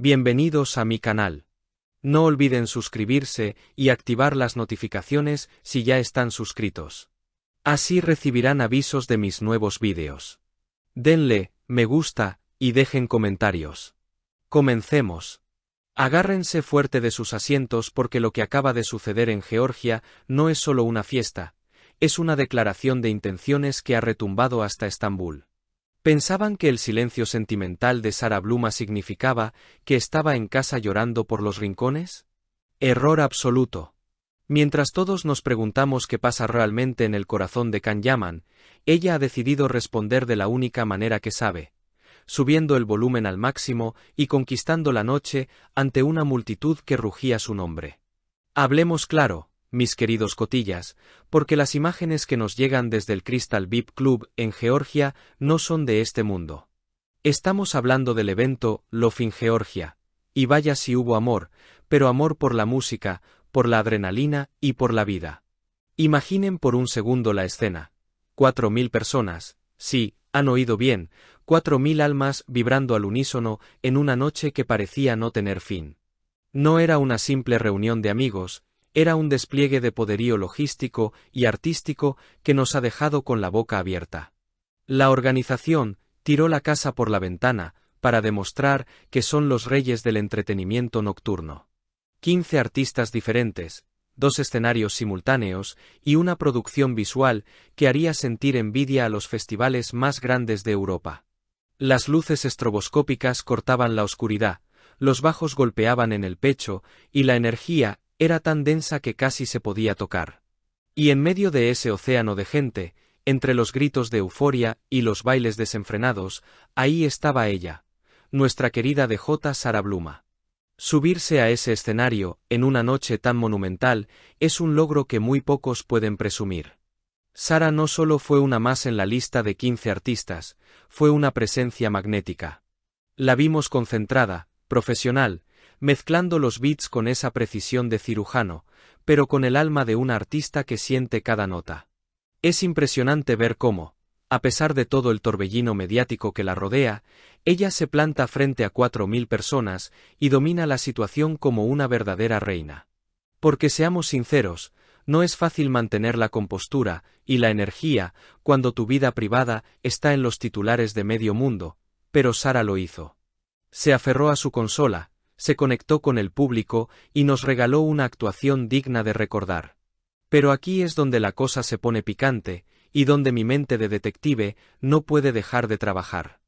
Bienvenidos a mi canal. No olviden suscribirse y activar las notificaciones si ya están suscritos. Así recibirán avisos de mis nuevos vídeos. Denle me gusta y dejen comentarios. Comencemos. Agárrense fuerte de sus asientos porque lo que acaba de suceder en Georgia no es solo una fiesta, es una declaración de intenciones que ha retumbado hasta Estambul. ¿Pensaban que el silencio sentimental de Sara Bluma significaba que estaba en casa llorando por los rincones? Error absoluto. Mientras todos nos preguntamos qué pasa realmente en el corazón de Can Yaman, ella ha decidido responder de la única manera que sabe, subiendo el volumen al máximo y conquistando la noche ante una multitud que rugía su nombre. Hablemos claro, mis queridos cotillas, porque las imágenes que nos llegan desde el Crystal VIP Club en Georgia no son de este mundo. Estamos hablando del evento Love in Georgia, y vaya si hubo amor, pero amor por la música, por la adrenalina y por la vida. Imaginen por un segundo la escena. 4.000 personas, sí, han oído bien, 4.000 almas vibrando al unísono en una noche que parecía no tener fin. No era una simple reunión de amigos, era un despliegue de poderío logístico y artístico que nos ha dejado con la boca abierta. La organización tiró la casa por la ventana para demostrar que son los reyes del entretenimiento nocturno. 15 artistas diferentes, 2 escenarios simultáneos y una producción visual que haría sentir envidia a los festivales más grandes de Europa. Las luces estroboscópicas cortaban la oscuridad, los bajos golpeaban en el pecho y la energía era tan densa que casi se podía tocar. Y en medio de ese océano de gente, entre los gritos de euforia y los bailes desenfrenados, ahí estaba ella, nuestra querida DJ Sara Bluma. Subirse a ese escenario, en una noche tan monumental, es un logro que muy pocos pueden presumir. Sara no solo fue una más en la lista de 15 artistas, fue una presencia magnética. La vimos concentrada, profesional, mezclando los beats con esa precisión de cirujano, pero con el alma de una artista que siente cada nota. Es impresionante ver cómo, a pesar de todo el torbellino mediático que la rodea, ella se planta frente a 4.000 personas y domina la situación como una verdadera reina. Porque seamos sinceros, no es fácil mantener la compostura y la energía cuando tu vida privada está en los titulares de medio mundo, pero Sara lo hizo. Se aferró a su consola, se conectó con el público y nos regaló una actuación digna de recordar. Pero aquí es donde la cosa se pone picante, y donde mi mente de detective no puede dejar de trabajar.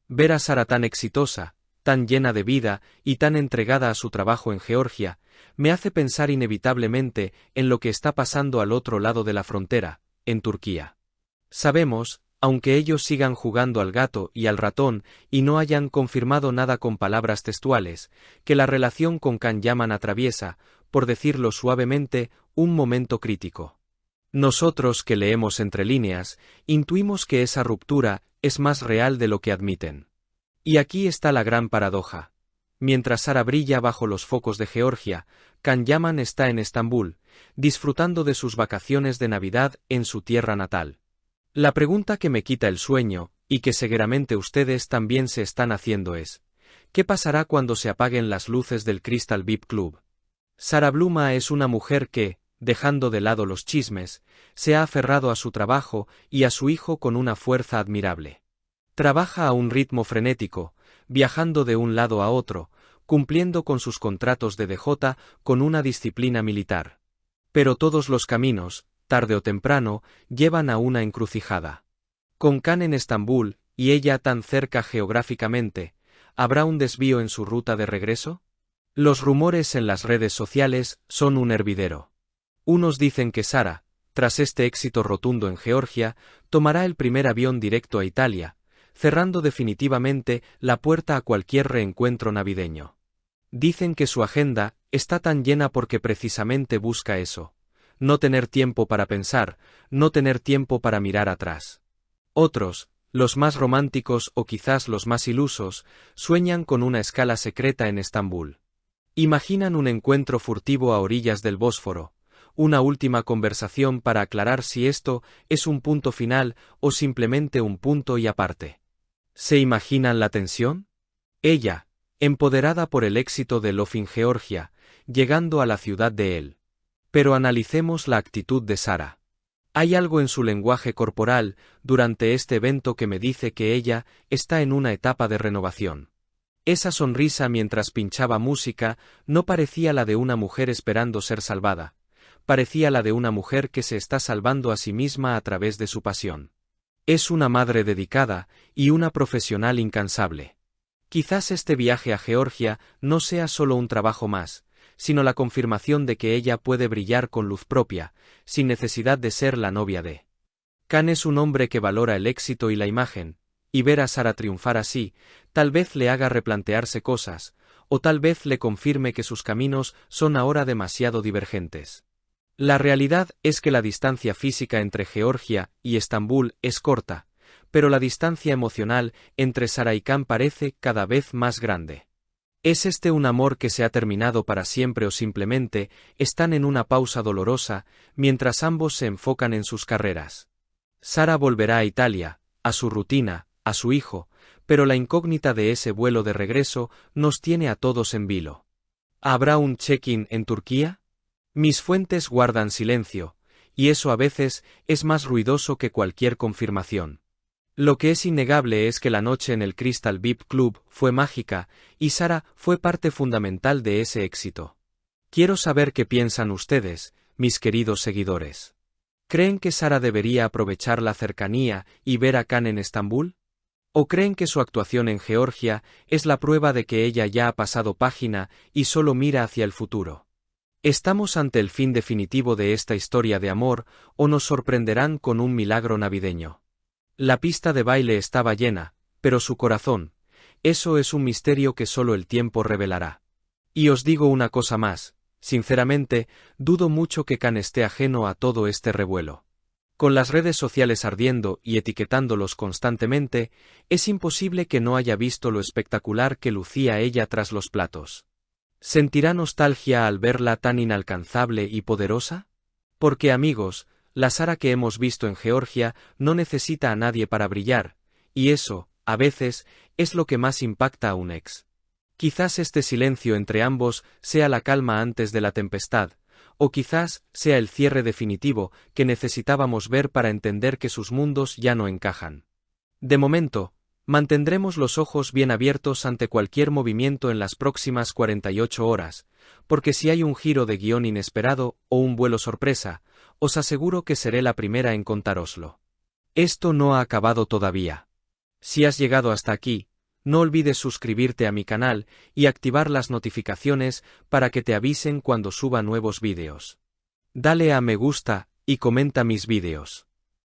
Ver a Sara tan exitosa, tan llena de vida y tan entregada a su trabajo en Georgia, me hace pensar inevitablemente en lo que está pasando al otro lado de la frontera, en Turquía. Sabemos, aunque ellos sigan jugando al gato y al ratón y no hayan confirmado nada con palabras textuales, que la relación con Can Yaman atraviesa, por decirlo suavemente, un momento crítico. Nosotros que leemos entre líneas, intuimos que esa ruptura es más real de lo que admiten. Y aquí está la gran paradoja. Mientras Sara brilla bajo los focos de Georgia, Can Yaman está en Estambul, disfrutando de sus vacaciones de Navidad en su tierra natal. La pregunta que me quita el sueño, y que seguramente ustedes también se están haciendo es, ¿qué pasará cuando se apaguen las luces del Crystal VIP Club? Sara Bluma es una mujer que, dejando de lado los chismes, se ha aferrado a su trabajo y a su hijo con una fuerza admirable. Trabaja a un ritmo frenético, viajando de un lado a otro, cumpliendo con sus contratos de DJ con una disciplina militar. Pero todos los caminos, tarde o temprano, llevan a una encrucijada. Con Can en Estambul, y ella tan cerca geográficamente, ¿habrá un desvío en su ruta de regreso? Los rumores en las redes sociales son un hervidero. Unos dicen que Sara, tras este éxito rotundo en Georgia, tomará el primer avión directo a Italia, cerrando definitivamente la puerta a cualquier reencuentro navideño. Dicen que su agenda está tan llena porque precisamente busca eso, no tener tiempo para pensar, no tener tiempo para mirar atrás. Otros, los más románticos o quizás los más ilusos, sueñan con una escala secreta en Estambul. Imaginan un encuentro furtivo a orillas del Bósforo, una última conversación para aclarar si esto es un punto final o simplemente un punto y aparte. ¿Se imaginan la tensión? Ella, empoderada por el éxito de Love in Georgia, llegando a la ciudad de él. Pero analicemos la actitud de Sara. Hay algo en su lenguaje corporal durante este evento que me dice que ella está en una etapa de renovación. Esa sonrisa mientras pinchaba música no parecía la de una mujer esperando ser salvada, parecía la de una mujer que se está salvando a sí misma a través de su pasión. Es una madre dedicada y una profesional incansable. Quizás este viaje a Georgia no sea solo un trabajo más, sino la confirmación de que ella puede brillar con luz propia, sin necesidad de ser la novia de. Khan es un hombre que valora el éxito y la imagen, y ver a Sara triunfar así, tal vez le haga replantearse cosas, o tal vez le confirme que sus caminos son ahora demasiado divergentes. La realidad es que la distancia física entre Georgia y Estambul es corta, pero la distancia emocional entre Sara y Khan parece cada vez más grande. ¿Es este un amor que se ha terminado para siempre o simplemente están en una pausa dolorosa mientras ambos se enfocan en sus carreras? Sara volverá a Italia, a su rutina, a su hijo, pero la incógnita de ese vuelo de regreso nos tiene a todos en vilo. ¿Habrá un check-in en Turquía? Mis fuentes guardan silencio, y eso a veces es más ruidoso que cualquier confirmación. Lo que es innegable es que la noche en el Crystal VIP Club fue mágica, y Sara fue parte fundamental de ese éxito. Quiero saber qué piensan ustedes, mis queridos seguidores. ¿Creen que Sara debería aprovechar la cercanía y ver a Khan en Estambul? ¿O creen que su actuación en Georgia es la prueba de que ella ya ha pasado página y solo mira hacia el futuro? ¿Estamos ante el fin definitivo de esta historia de amor o nos sorprenderán con un milagro navideño? La pista de baile estaba llena, pero su corazón, eso es un misterio que solo el tiempo revelará. Y os digo una cosa más, sinceramente, dudo mucho que Khan esté ajeno a todo este revuelo. Con las redes sociales ardiendo y etiquetándolos constantemente, es imposible que no haya visto lo espectacular que lucía ella tras los platos. ¿Sentirá nostalgia al verla tan inalcanzable y poderosa? Porque amigos, la Sara que hemos visto en Georgia no necesita a nadie para brillar, y eso, a veces, es lo que más impacta a un ex. Quizás este silencio entre ambos sea la calma antes de la tempestad, o quizás sea el cierre definitivo que necesitábamos ver para entender que sus mundos ya no encajan. De momento, mantendremos los ojos bien abiertos ante cualquier movimiento en las próximas 48 horas, porque si hay un giro de guión inesperado o un vuelo sorpresa, os aseguro que seré la primera en contároslo. Esto no ha acabado todavía. Si has llegado hasta aquí, no olvides suscribirte a mi canal y activar las notificaciones para que te avisen cuando suba nuevos vídeos. Dale a me gusta y comenta mis vídeos.